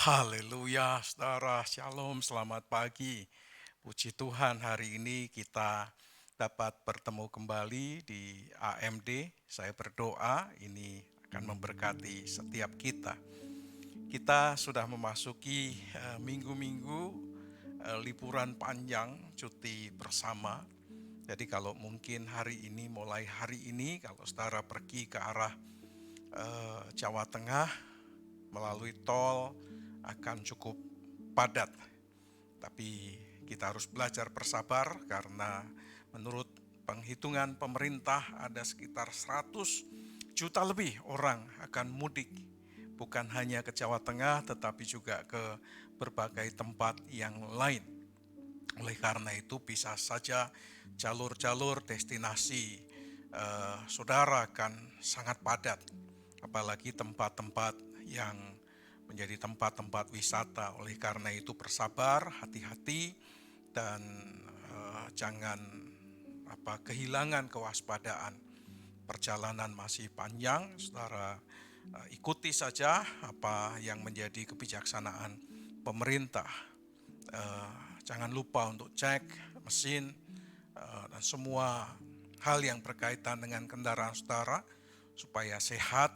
Haleluya, saudara, shalom, selamat pagi. Puji Tuhan, hari ini kita dapat bertemu kembali di AMD. Saya berdoa ini akan memberkati setiap kita. Kita sudah memasuki minggu-minggu liburan panjang, cuti bersama. Jadi kalau mungkin mulai hari ini, kalau saudara pergi ke arah Jawa Tengah melalui tol akan cukup padat. Tapi kita harus belajar bersabar karena menurut penghitungan pemerintah ada sekitar 100 juta lebih orang akan mudik. Bukan hanya ke Jawa Tengah tetapi juga ke berbagai tempat yang lain. Oleh karena itu bisa saja jalur-jalur destinasi saudara akan sangat padat. Apalagi tempat-tempat yang menjadi tempat-tempat wisata. Oleh karena itu bersabar, hati-hati, dan jangan kehilangan kewaspadaan. Perjalanan masih panjang, saudara ikuti saja apa yang menjadi kebijaksanaan pemerintah. Jangan lupa untuk cek mesin dan semua hal yang berkaitan dengan kendaraan saudara supaya sehat,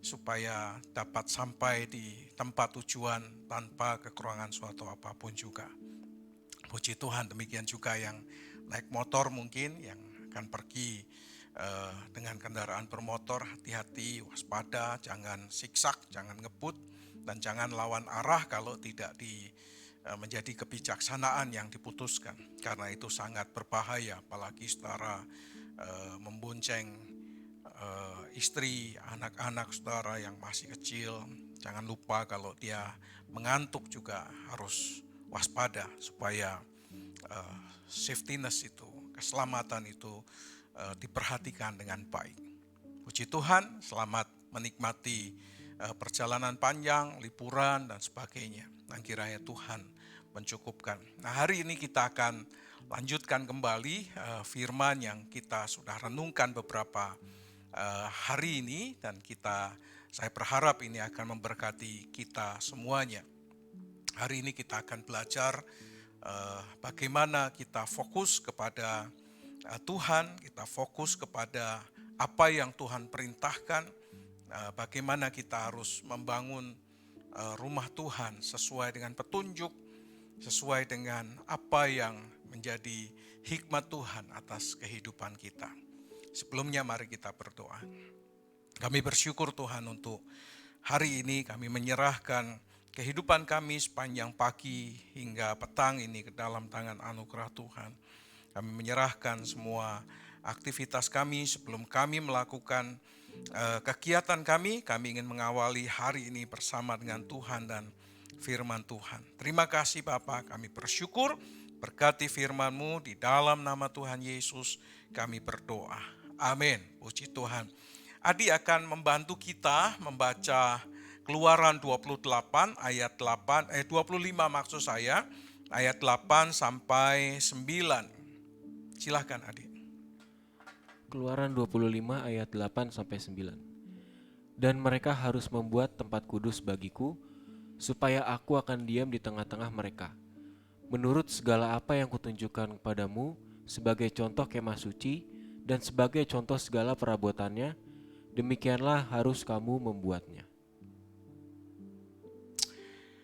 supaya dapat sampai di tempat tujuan tanpa kekurangan suatu apapun juga. Puji Tuhan, demikian juga yang naik motor mungkin, yang akan pergi dengan kendaraan bermotor, hati-hati, waspada, jangan siksak, jangan ngebut, dan jangan lawan arah kalau tidak menjadi kebijaksanaan yang diputuskan. Karena itu sangat berbahaya, apalagi saudara membonceng istri, anak-anak saudara yang masih kecil. Jangan lupa kalau dia mengantuk juga harus waspada supaya safetyness itu, keselamatan itu diperhatikan dengan baik. Puji Tuhan, selamat menikmati perjalanan panjang, liburan dan sebagainya. Dan kiranya Tuhan mencukupkan. Nah, hari ini kita akan lanjutkan kembali firman yang kita sudah renungkan beberapa hari ini, dan saya berharap ini akan memberkati kita semuanya. Hari ini kita akan belajar bagaimana kita fokus kepada Tuhan, kita fokus kepada apa yang Tuhan perintahkan, bagaimana kita harus membangun rumah Tuhan sesuai dengan petunjuk, sesuai dengan apa yang menjadi hikmat Tuhan atas kehidupan kita. Sebelumnya mari kita berdoa. Kami bersyukur Tuhan untuk hari ini, kami menyerahkan kehidupan kami sepanjang pagi hingga petang ini ke dalam tangan anugerah Tuhan. Kami menyerahkan semua aktivitas kami sebelum kami melakukan kegiatan kami ingin mengawali hari ini bersama dengan Tuhan dan firman Tuhan. Terima kasih Bapa, kami bersyukur, berkati firman-Mu di dalam nama Tuhan Yesus kami berdoa. Amin. Puji Tuhan. Adi akan membantu kita membaca Keluaran 28 ayat 25 maksud saya, ayat 8 sampai 9. Silahkan Adi. Keluaran 25 ayat 8 sampai 9. Dan mereka harus membuat tempat kudus bagiku, supaya aku akan diam di tengah-tengah mereka. Menurut segala apa yang kutunjukkan kepadamu, sebagai contoh kemah suci, dan sebagai contoh segala perabotannya, demikianlah harus kamu membuatnya.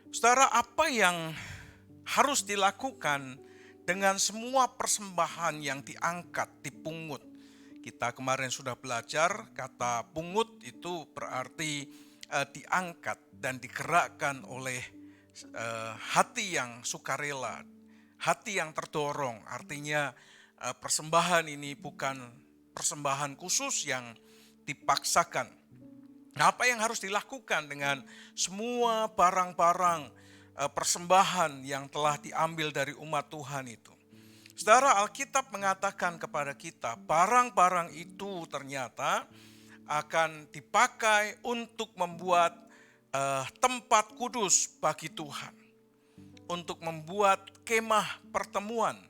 Saudara, apa yang harus dilakukan dengan semua persembahan yang diangkat, dipungut? Kita kemarin sudah belajar kata pungut itu berarti diangkat dan digerakkan oleh hati yang sukarela, hati yang terdorong. Artinya persembahan ini bukan persembahan khusus yang dipaksakan. Nah, apa yang harus dilakukan dengan semua barang-barang persembahan yang telah diambil dari umat Tuhan itu? Saudara, Alkitab mengatakan kepada kita, barang-barang itu ternyata akan dipakai untuk membuat tempat kudus bagi Tuhan. Untuk membuat kemah pertemuan.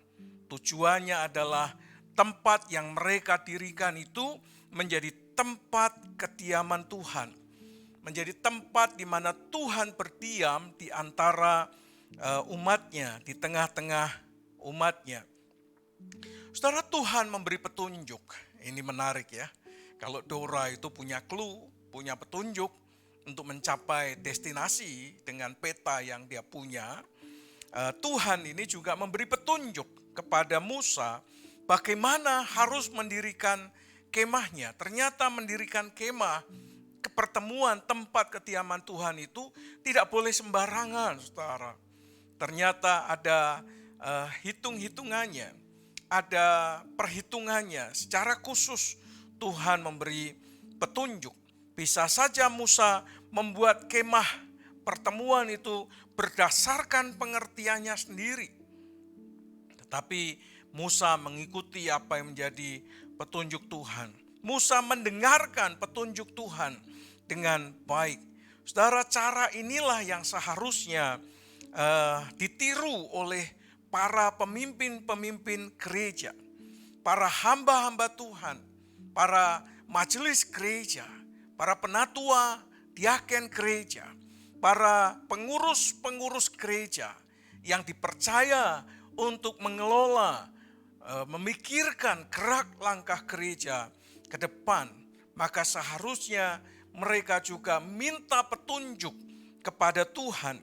Tujuannya adalah tempat yang mereka dirikan itu menjadi tempat kediaman Tuhan, menjadi tempat di mana Tuhan berdiam di antara umatnya, di tengah-tengah umatnya. Saudara, Tuhan memberi petunjuk. Ini menarik ya. Kalau Dora itu punya clue, punya petunjuk untuk mencapai destinasi dengan peta yang dia punya, Tuhan ini juga memberi petunjuk kepada Musa bagaimana harus mendirikan kemahnya. Ternyata mendirikan kemah, pertemuan tempat kediaman Tuhan itu tidak boleh sembarangan, saudara. Ternyata ada hitung-hitungannya, ada perhitungannya. Secara khusus Tuhan memberi petunjuk. Bisa saja Musa membuat kemah pertemuan itu berdasarkan pengertiannya sendiri. Tetapi Musa mengikuti apa yang menjadi petunjuk Tuhan. Musa mendengarkan petunjuk Tuhan dengan baik. Saudara, cara inilah yang seharusnya ditiru oleh para pemimpin-pemimpin gereja, para hamba-hamba Tuhan, para majelis gereja, para penatua, diaken gereja, para pengurus-pengurus gereja yang dipercaya untuk mengelola, memikirkan gerak langkah gereja ke depan, maka seharusnya mereka juga minta petunjuk kepada Tuhan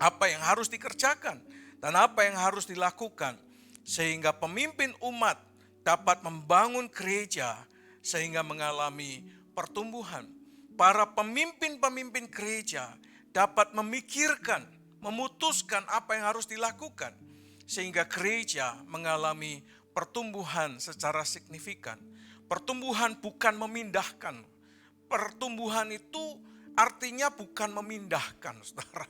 apa yang harus dikerjakan dan apa yang harus dilakukan, sehingga pemimpin umat dapat membangun gereja sehingga mengalami pertumbuhan. Para pemimpin-pemimpin gereja dapat memikirkan, memutuskan apa yang harus dilakukan, sehingga gereja mengalami pertumbuhan secara signifikan. Pertumbuhan bukan memindahkan. Pertumbuhan itu artinya bukan memindahkan, saudara.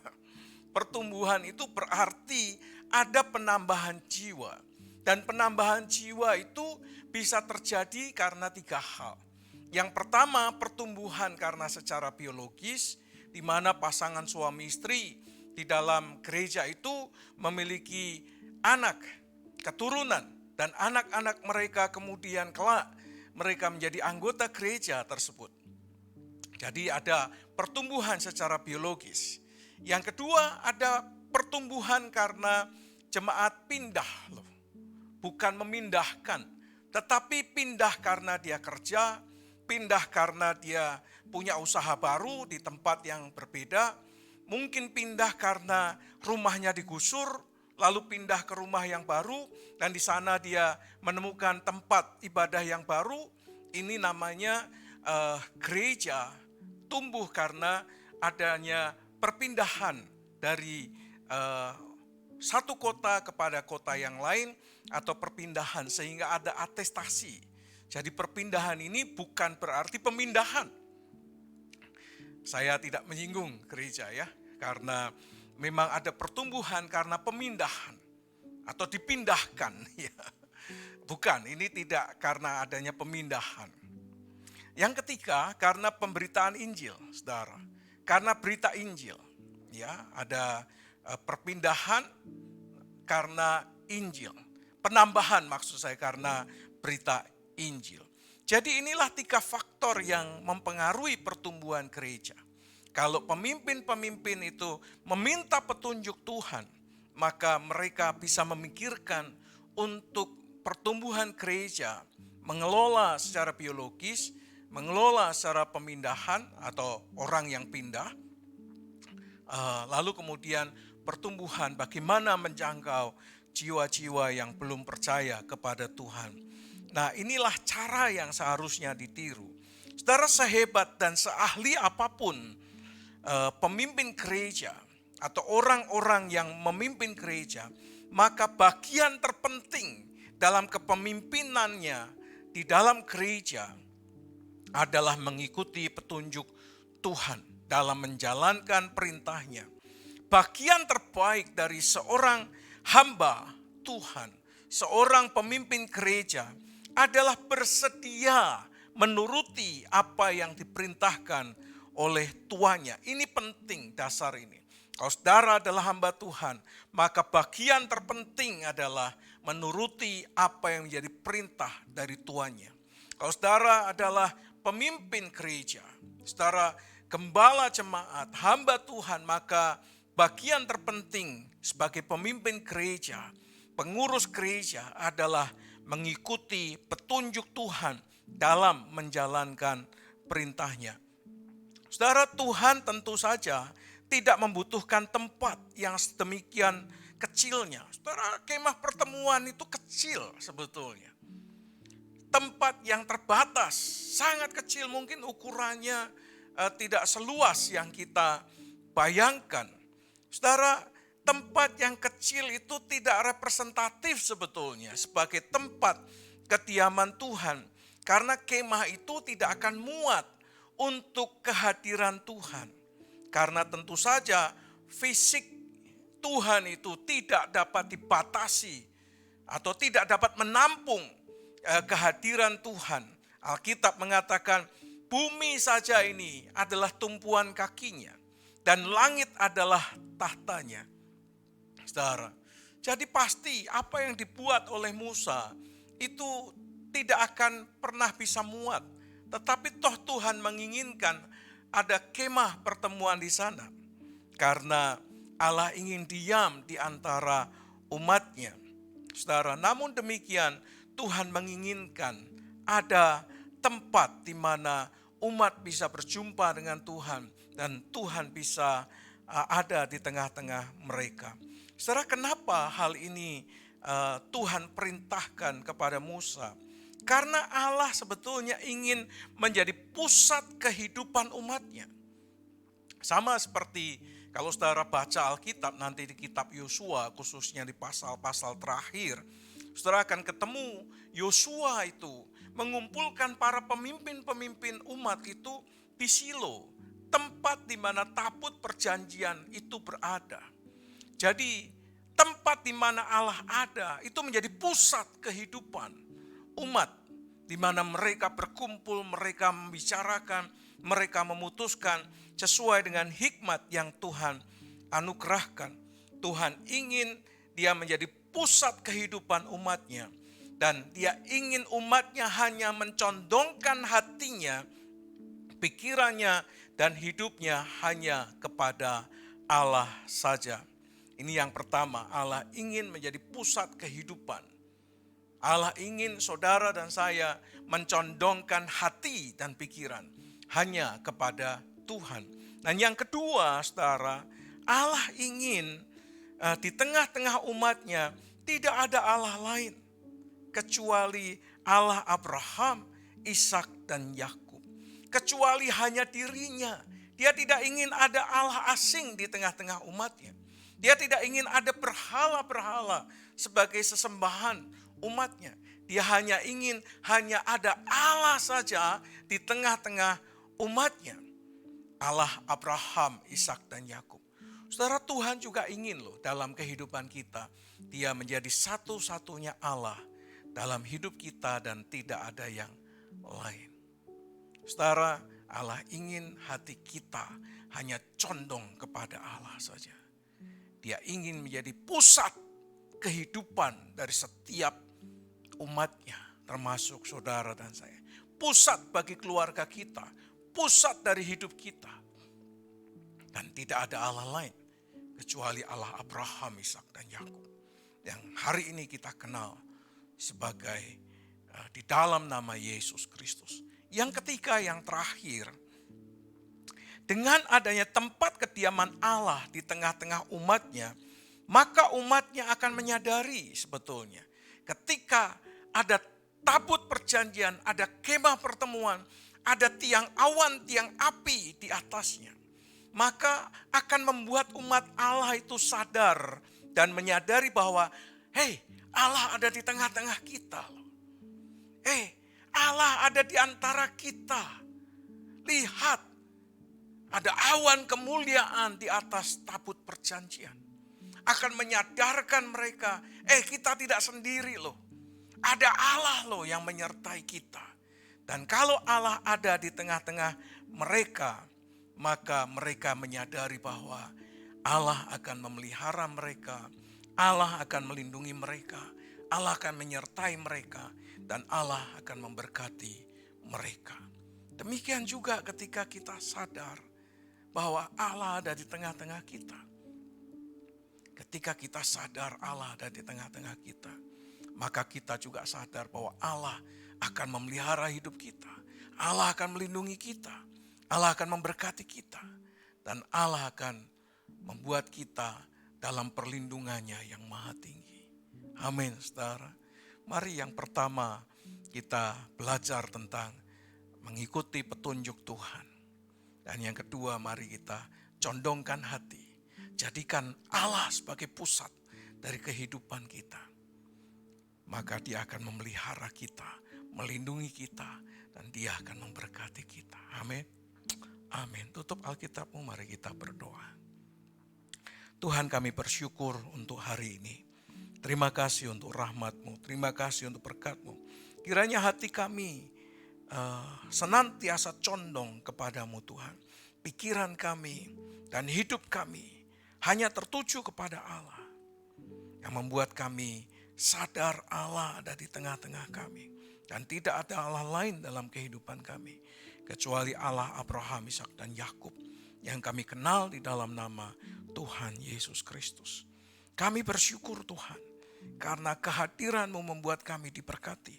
Pertumbuhan itu berarti ada penambahan jiwa. Dan penambahan jiwa itu bisa terjadi karena 3 hal. Yang pertama, pertumbuhan karena secara biologis, di mana pasangan suami istri di dalam gereja itu memiliki anak, keturunan, dan anak-anak mereka kemudian kelak mereka menjadi anggota gereja tersebut. Jadi ada pertumbuhan secara biologis. Yang kedua, ada pertumbuhan karena jemaat pindah loh. Bukan memindahkan, tetapi pindah karena dia kerja, pindah karena dia punya usaha baru di tempat yang berbeda, mungkin pindah karena rumahnya digusur, lalu pindah ke rumah yang baru, dan di sana dia menemukan tempat ibadah yang baru. Ini namanya gereja tumbuh karena adanya perpindahan dari satu kota kepada kota yang lain, atau perpindahan sehingga ada atestasi. Jadi perpindahan ini bukan berarti pemindahan. Saya tidak menyinggung gereja ya, karena memang ada pertumbuhan karena pemindahan atau dipindahkan ya. Bukan, ini tidak karena adanya pemindahan. Yang ketiga, karena pemberitaan Injil, saudara. Karena berita Injil, ya, ada perpindahan karena Injil. Penambahan maksud saya karena berita Injil. Jadi inilah 3 faktor yang mempengaruhi pertumbuhan gereja. Kalau pemimpin-pemimpin itu meminta petunjuk Tuhan, maka mereka bisa memikirkan untuk pertumbuhan gereja, mengelola secara biologis, mengelola secara pemindahan atau orang yang pindah, lalu kemudian pertumbuhan bagaimana menjangkau jiwa-jiwa yang belum percaya kepada Tuhan. Nah, inilah cara yang seharusnya ditiru. Saudara, sehebat dan seahli apapun pemimpin gereja atau orang-orang yang memimpin gereja, maka bagian terpenting dalam kepemimpinannya di dalam gereja adalah mengikuti petunjuk Tuhan dalam menjalankan perintahnya. Bagian terbaik dari seorang hamba Tuhan, seorang pemimpin gereja adalah bersedia menuruti apa yang diperintahkan oleh tuannya. Ini penting, dasar ini. Kalau saudara adalah hamba Tuhan, maka bagian terpenting adalah menuruti apa yang menjadi perintah dari tuannya. Kalau saudara adalah pemimpin gereja, saudara gembala jemaat, hamba Tuhan, maka bagian terpenting sebagai pemimpin gereja, pengurus gereja adalah mengikuti petunjuk Tuhan dalam menjalankan perintahnya. Saudara, Tuhan tentu saja tidak membutuhkan tempat yang sedemikian kecilnya. Saudara, kemah pertemuan itu kecil sebetulnya. Tempat yang terbatas, sangat kecil, mungkin ukurannya tidak seluas yang kita bayangkan. Saudara, tempat yang kecil itu tidak representatif sebetulnya sebagai tempat kediaman Tuhan. Karena kemah itu tidak akan muat untuk kehadiran Tuhan. Karena tentu saja fisik Tuhan itu tidak dapat dibatasi atau tidak dapat menampung kehadiran Tuhan. Alkitab mengatakan bumi saja ini adalah tumpuan kakinya dan langit adalah tahtanya. Saudara, jadi pasti apa yang dibuat oleh Musa itu tidak akan pernah bisa muat. Tetapi toh Tuhan menginginkan ada kemah pertemuan di sana. Karena Allah ingin diam di antara umatnya. Saudara, namun demikian Tuhan menginginkan ada tempat di mana umat bisa berjumpa dengan Tuhan dan Tuhan bisa ada di tengah-tengah mereka. Saudara, kenapa hal ini Tuhan perintahkan kepada Musa? Karena Allah sebetulnya ingin menjadi pusat kehidupan umatnya. Sama seperti kalau saudara baca Alkitab nanti di kitab Yosua, khususnya di pasal-pasal terakhir, saudara akan ketemu Yosua itu mengumpulkan para pemimpin-pemimpin umat itu di Shilo, tempat di mana tabut perjanjian itu berada. Jadi tempat di mana Allah ada itu menjadi pusat kehidupan umat, di mana mereka berkumpul, mereka membicarakan, mereka memutuskan sesuai dengan hikmat yang Tuhan anugerahkan. Tuhan ingin dia menjadi pusat kehidupan umatnya. Dan dia ingin umatnya hanya mencondongkan hatinya, pikirannya, dan hidupnya hanya kepada Allah saja. Ini yang pertama, Allah ingin menjadi pusat kehidupan. Allah ingin saudara dan saya mencondongkan hati dan pikiran hanya kepada Tuhan. Dan yang kedua, saudara, Allah ingin di tengah-tengah umatnya tidak ada Allah lain kecuali Allah Abraham, Ishak dan Yakub. Kecuali hanya dirinya. Dia tidak ingin ada Allah asing di tengah-tengah umatnya. Dia tidak ingin ada berhala-berhala sebagai sesembahan umatnya. Dia hanya ingin hanya ada Allah saja di tengah-tengah umatnya. Allah Abraham, Ishak dan Yakub. Saudara, Tuhan juga ingin loh dalam kehidupan kita. Dia menjadi satu-satunya Allah dalam hidup kita dan tidak ada yang lain. Saudara, Allah ingin hati kita hanya condong kepada Allah saja. Dia ingin menjadi pusat kehidupan dari setiap umatnya, termasuk saudara dan saya. Pusat bagi keluarga kita, pusat dari hidup kita. Dan tidak ada Allah lain kecuali Allah Abraham, Ishak dan Yakub. Yang hari ini kita kenal sebagai di dalam nama Yesus Kristus. Yang ketiga, yang terakhir, dengan adanya tempat kediaman Allah di tengah-tengah umatnya, maka umatnya akan menyadari sebetulnya ketika ada tabut perjanjian, ada kemah pertemuan, ada tiang awan, tiang api di atasnya, maka akan membuat umat Allah itu sadar dan menyadari bahwa Allah ada di tengah-tengah kita. Allah ada di antara kita. Lihat, ada awan kemuliaan di atas tabut perjanjian. Akan menyadarkan mereka, kita tidak sendiri loh. Ada Allah loh yang menyertai kita. Dan kalau Allah ada di tengah-tengah mereka, maka mereka menyadari bahwa Allah akan memelihara mereka, Allah akan melindungi mereka, Allah akan menyertai mereka, dan Allah akan memberkati mereka. Demikian juga ketika kita sadar bahwa Allah ada di tengah-tengah kita. Ketika kita sadar Allah ada di tengah-tengah kita, maka kita juga sadar bahwa Allah akan memelihara hidup kita. Allah akan melindungi kita. Allah akan memberkati kita. Dan Allah akan membuat kita dalam perlindungannya yang maha tinggi. Amin, saudara. Mari yang pertama kita belajar tentang mengikuti petunjuk Tuhan. Dan yang kedua, mari kita condongkan hati. Jadikan Allah sebagai pusat dari kehidupan kita. Maka Dia akan memelihara kita, melindungi kita, dan Dia akan memberkati kita. Amin. Amin. Tutup Alkitabmu, mari kita berdoa. Tuhan, kami bersyukur untuk hari ini. Terima kasih untuk rahmat-Mu, terima kasih untuk berkat-Mu. Kiranya hati kami senantiasa condong kepadamu Tuhan. Pikiran kami dan hidup kami hanya tertuju kepada Allah. Yang membuat kami sadar Allah ada di tengah-tengah kami. Dan tidak ada Allah lain dalam kehidupan kami. Kecuali Allah Abraham, Ishak dan Yakub. Yang kami kenal di dalam nama Tuhan Yesus Kristus. Kami bersyukur Tuhan. Karena kehadiran-Mu membuat kami diberkati.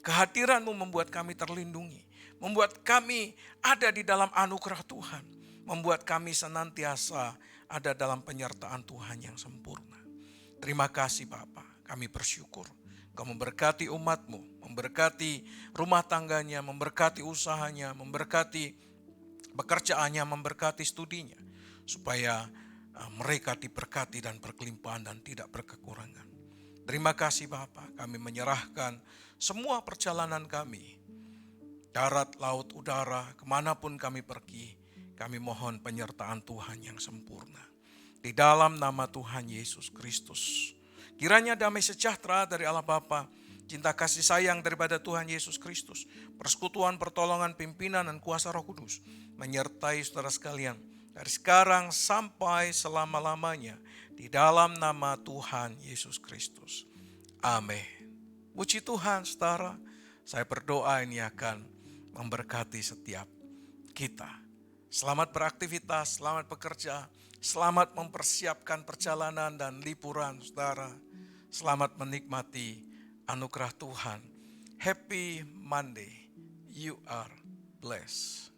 Kehadiran-Mu membuat kami terlindungi. Membuat kami ada di dalam anugerah Tuhan. Membuat kami senantiasa ada dalam penyertaan Tuhan yang sempurna. Terima kasih Bapa, kami bersyukur. Kau memberkati umat-Mu, memberkati rumah tangganya, memberkati usahanya, memberkati pekerjaannya, memberkati studinya. Supaya mereka diberkati dan berkelimpahan dan tidak berkekurangan. Terima kasih Bapa, kami menyerahkan semua perjalanan kami. Darat, laut, udara, kemanapun kami pergi, kami mohon penyertaan Tuhan yang sempurna. Di dalam nama Tuhan Yesus Kristus. Kiranya damai sejahtera dari Allah Bapa, cinta kasih sayang daripada Tuhan Yesus Kristus, persekutuan, pertolongan, pimpinan, dan kuasa Roh Kudus, menyertai saudara sekalian, dari sekarang sampai selama-lamanya, di dalam nama Tuhan Yesus Kristus. Amin. Puji Tuhan, saudara. Saya berdoa ini akan memberkati setiap kita. Selamat beraktivitas, selamat bekerja, selamat mempersiapkan perjalanan dan liburan, saudara. Selamat menikmati anugerah Tuhan. Happy Monday. You are blessed.